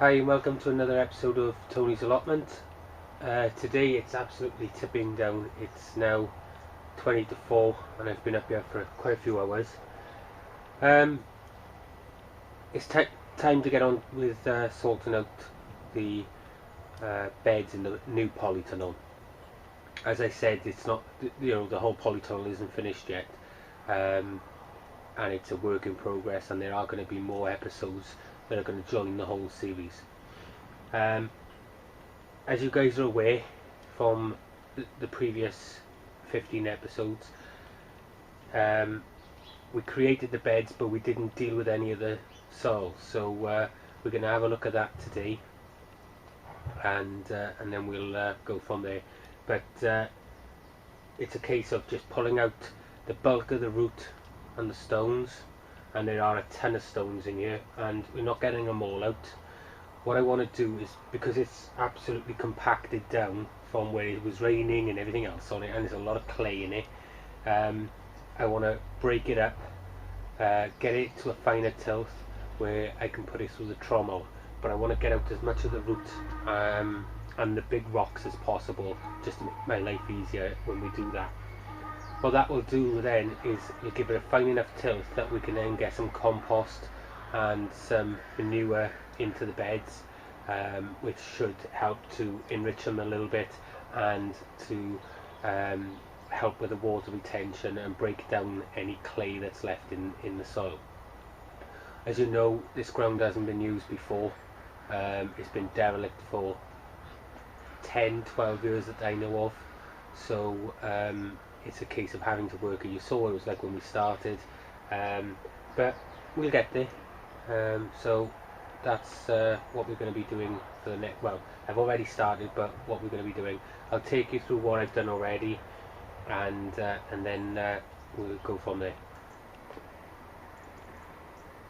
Hi and welcome to another episode of Tony's Allotment. Today it's absolutely tipping down. It's now 20 to 4 and I've been up here for quite a few hours. It's time to get on with sorting out the beds in the new polytunnel. As I said, it's not, the whole polytunnel isn't finished yet, and it's a work in progress, and there are going to be more episodes that are going to join the whole series. As you guys are aware from the previous 15 episodes, we created the beds but we didn't deal with any of the soil, so we're going to have a look at that today, and then we'll go from there. But it's a case of just pulling out the bulk of the root and the stones, and there are a ton of stones in here and we're not getting them all out. What I want to do is, because it's absolutely compacted down from where it was raining and everything else on it, and there's a lot of clay in it, I want to break it up, get it to a finer tilth where I can put it through the trommel, but I want to get out as much of the root and the big rocks as possible, just to make my life easier when we do that. What that will do then is it'll give it a fine enough tilt that we can then get some compost and some manure into the beds, which should help to enrich them a little bit and to help with the water retention and break down any clay that's left in the soil. As you know, this ground hasn't been used before. It's been derelict for 10-12 years that I know of, so it's a case of having to work it. You saw what it was like when we started, but we'll get there. So that's what we're going to be doing for the next, well, I've already started, but what we're going to be doing, I'll take you through what I've done already, and then we'll go from there.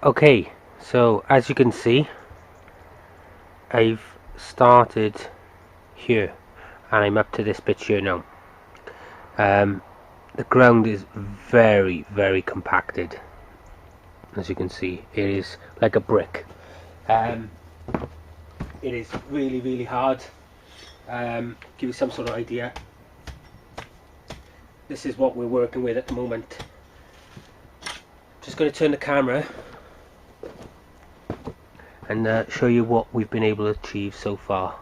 Okay, so as you can see, I've started here and I'm up to this bit here now. The ground is very compacted. As you can see, it is like a brick. It is really hard. Give you some sort of idea, this is what we're working with at the moment. Just going to turn the camera and show you what we've been able to achieve so far.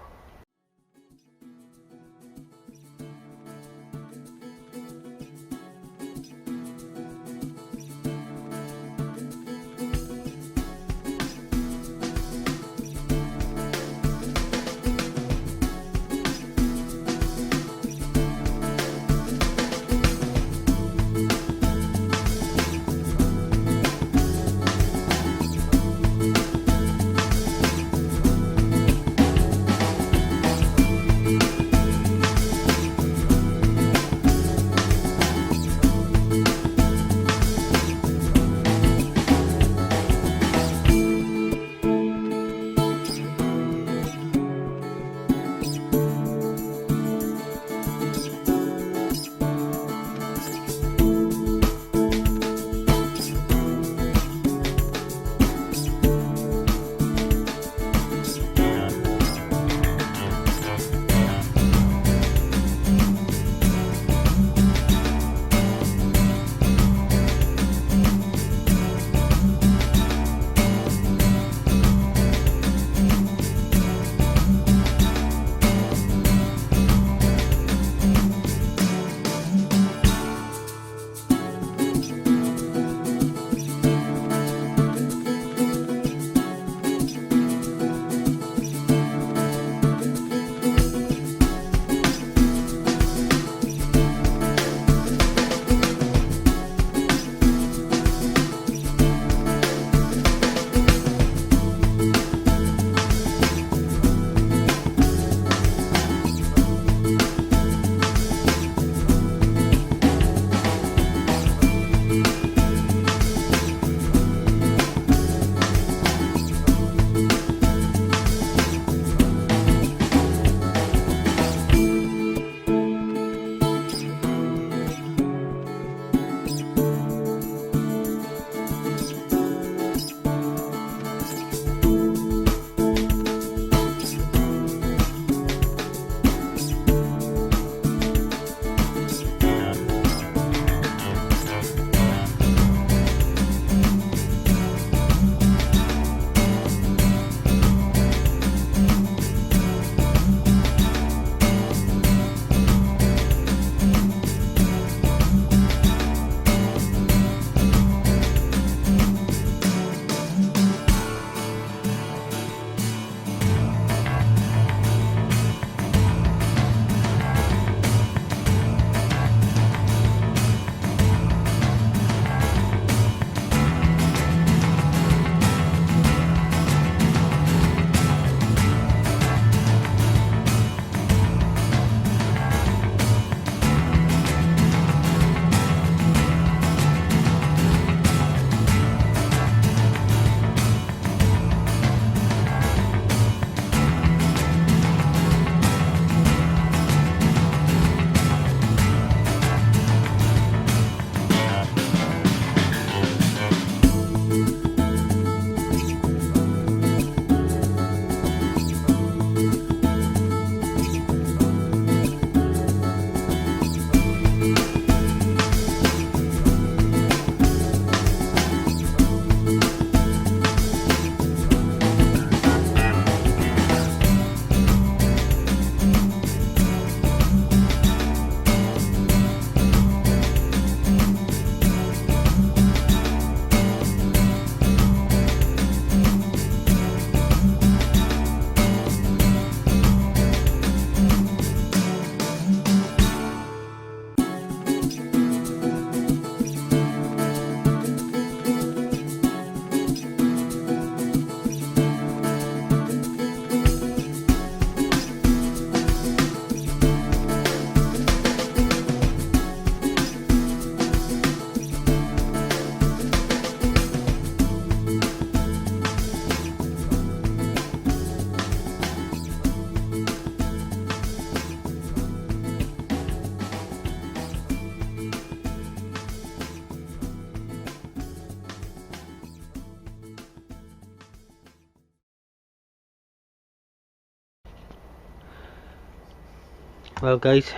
Well guys,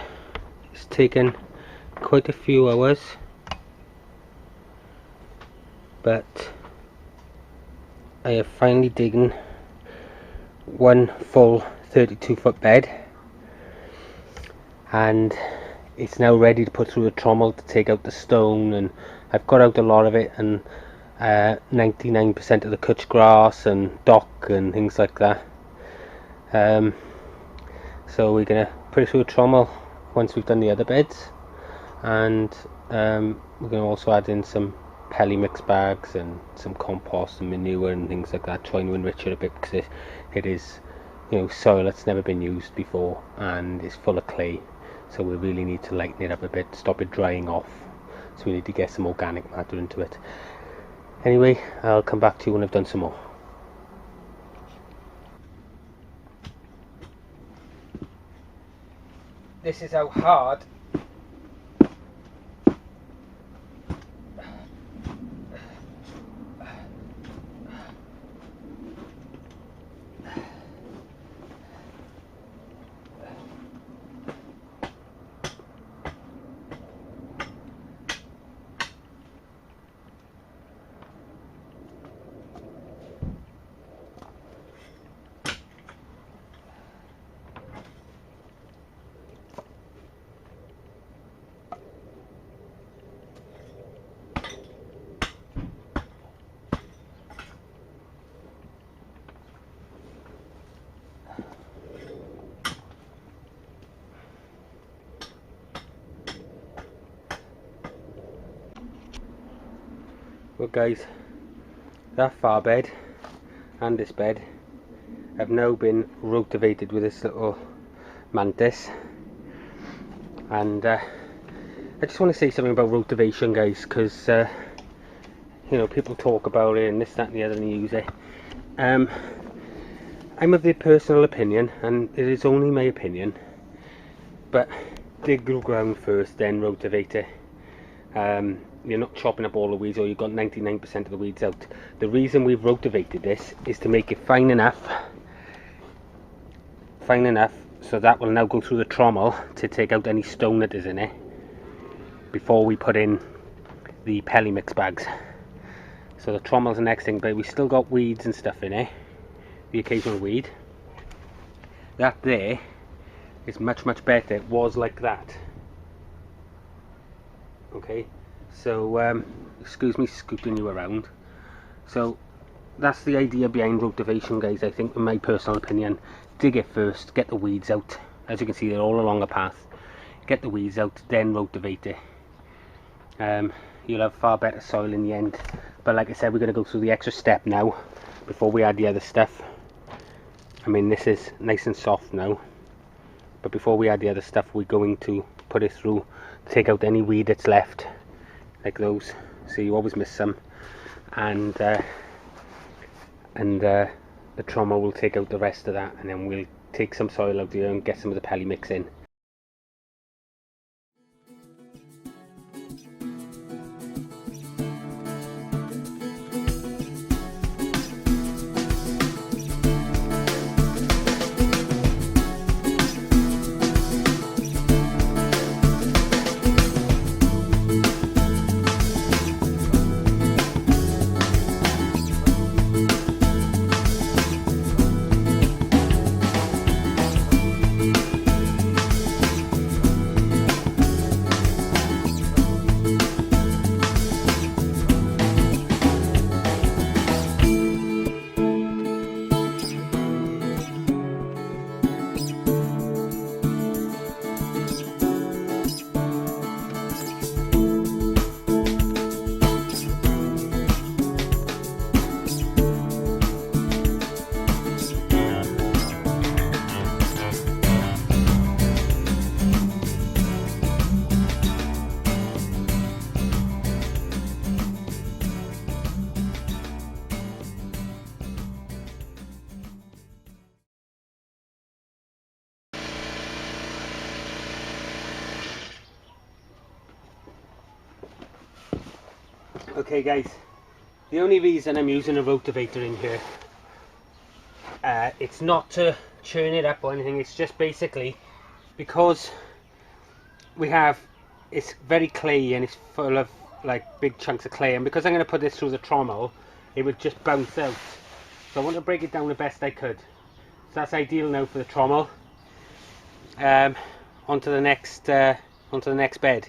it's taken quite a few hours, but I have finally digged one full 32-foot bed, and it's now ready to put through a trommel to take out the stone, and I've got out a lot of it, and 99% of the cut grass and dock and things like that. So we're gonna put it through a trommel once we've done the other beds, and we're gonna also add in some pelly mix bags and some compost and manure and things like that, trying to enrich it a bit, because it is, you know, soil that's never been used before and it's full of clay, so we really need to lighten it up a bit, stop it drying off, so we need to get some organic matter into it. Anyway, I'll come back to you when I've done some more. This is how hard Well guys, that far bed and this bed have now been rotavated with this little mantis, and I just want to say something about rotivation, guys, because you know, people talk about it and this, that and the other and use it. I'm of the personal opinion, and it is only my opinion, but dig the ground first, then rotivate it. You're not chopping up all the weeds, or you've got 99% of the weeds out. The reason we've rotavated this is to make it fine enough so that will now go through the trommel to take out any stone that is in it before we put in the pelly mix bags. So the trommel's the next thing, but we still got weeds and stuff in it, the occasional weed. That there is much better. It was like that. Okay, so excuse me scooting you around. So that's the idea behind rotivation, guys. I think, in my personal opinion, dig it first, get the weeds out. As you can see, they're all along the path. Get the weeds out, then rotivate it. You'll have far better soil in the end. But like I said, we're going to go through the extra step now before we add the other stuff. I mean, this is nice and soft now, but before we add the other stuff, we're going to put it through, take out any weed that's left, like those. So you always miss some, and the trommel will take out the rest of that, and then we'll take some soil out here and get some of the pelly mix in. Okay guys, the only reason I'm using a rotavator in here, it's not to churn it up or anything, it's just basically because it's very clayey and it's full of like big chunks of clay, and because I'm going to put this through the trommel, it would just bounce out. So I want to break it down the best I could. So that's ideal now for the trommel. Onto the next bed.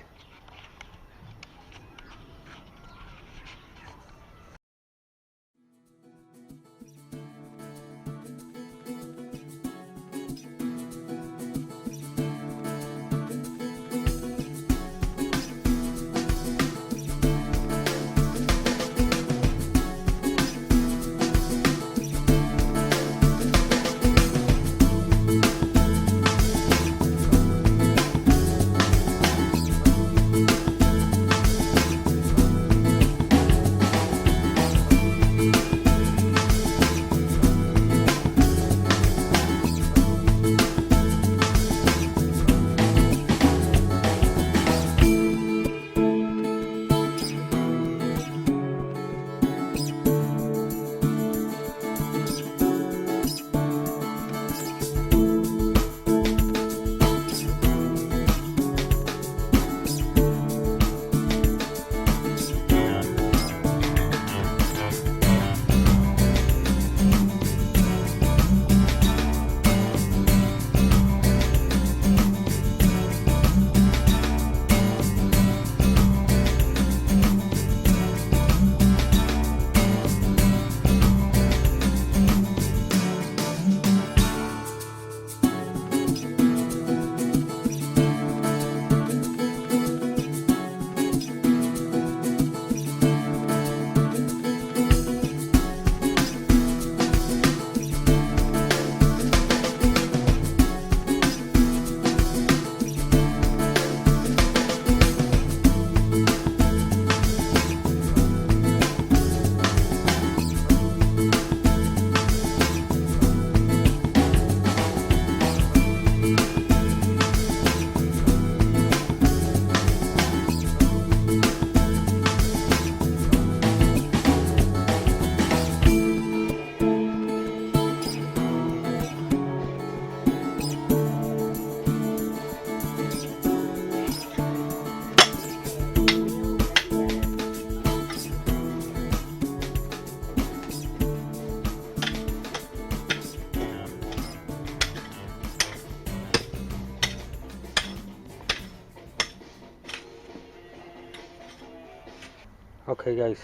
Okay guys,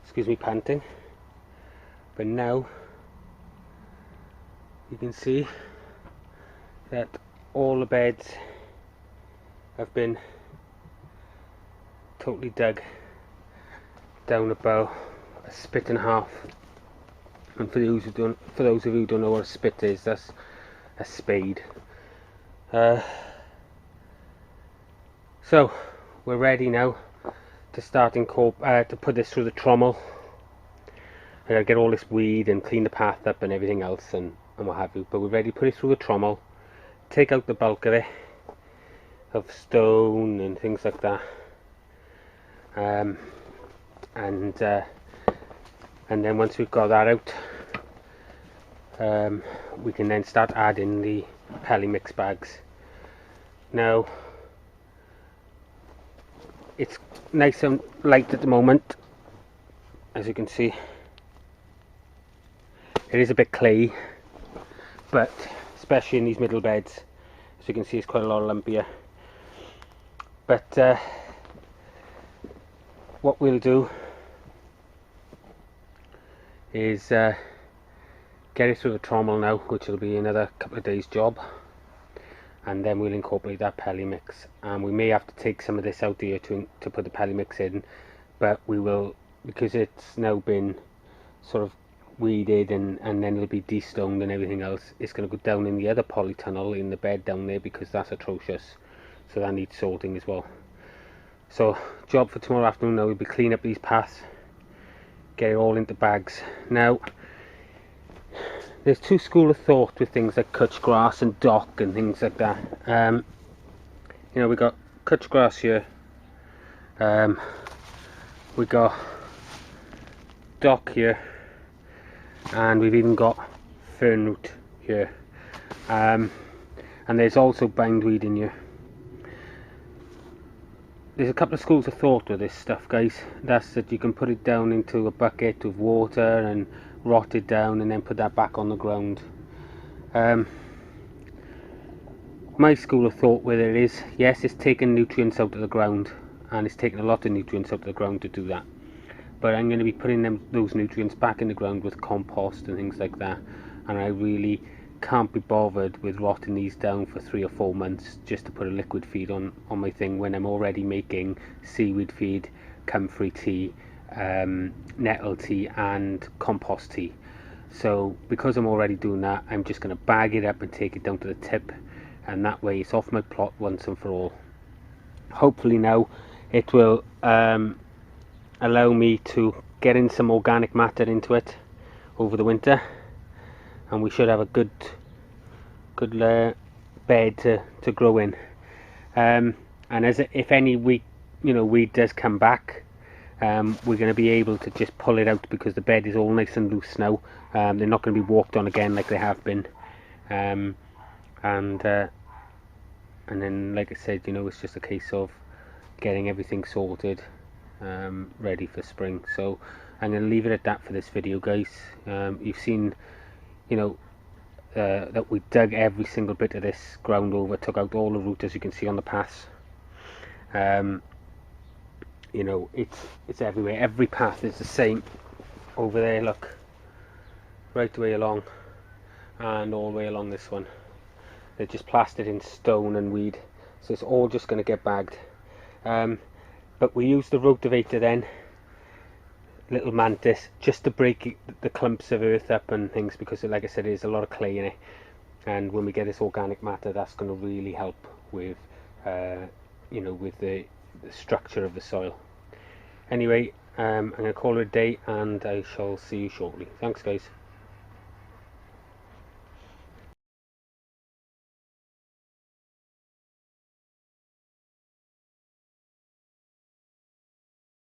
excuse me panting, but now you can see that all the beds have been totally dug down about a spit and a half. And for those of you who don't know what a spit is, that's a spade. So we're ready now to start to put this through the trommel. I gotta get all this weed and clean the path up and everything else and what have you. But we're ready to put it through the trommel, take out the bulk of it, of stone and things like that. And then once we've got that out, we can then start adding the pelly mix bags. Now it's nice and light at the moment, as you can see. It is a bit clayey, but especially in these middle beds, as you can see, it's quite a lot lumpier. But what we'll do is get it through the trommel now, which will be another couple of days job, and then we'll incorporate that pelly mix. And we may have to take some of this out here to put the pelly mix in, but we will, because it's now been sort of weeded and then it'll be de-stoned and everything else. It's going to go down in the other polytunnel in the bed down there, because that's atrocious, so that needs sorting as well. So job for tomorrow afternoon now will be clean up these paths, get it all into bags. Now there's two schools of thought with things like cut grass and dock and things like that. You know, we got cut grass here, we got dock here, and we've even got fern root here. And there's also bindweed in here. There's a couple of schools of thought with this stuff, guys. That's that you can put it down into a bucket of water and rot it down and then put that back on the ground. My school of thought with it is, yes, it's taking nutrients out of the ground, and it's taking a lot of nutrients out of the ground to do that, but I'm going to be putting those nutrients back in the ground with compost and things like that, and I really can't be bothered with rotting these down for 3 or 4 months just to put a liquid feed on my thing when I'm already making seaweed feed, comfrey tea, nettle tea and compost tea. So because I'm already doing that, I'm just going to bag it up and take it down to the tip, and that way it's off my plot once and for all. Hopefully now it will allow me to get in some organic matter into it over the winter, and we should have a good bed to grow in. And if any weed does come back, we're going to be able to just pull it out because the bed is all nice and loose now. They're not going to be walked on again like they have been. And then, like I said, it's just a case of getting everything sorted, ready for spring. So I'm going to leave it at that for this video, guys. You've seen, that we dug every single bit of this ground over, took out all the root, as you can see on the paths. It's everywhere. Every path is the same over there, look, right the way along and all the way along this one. They're just plastered in stone and weed, so it's all just going to get bagged. But we use the rotavator then, little mantis, just to break the clumps of earth up and things, because like I said, there's a lot of clay in it, and when we get this organic matter, that's going to really help with with the structure of the soil. Anyway, I'm going to call it a day, and I shall see you shortly. Thanks, guys.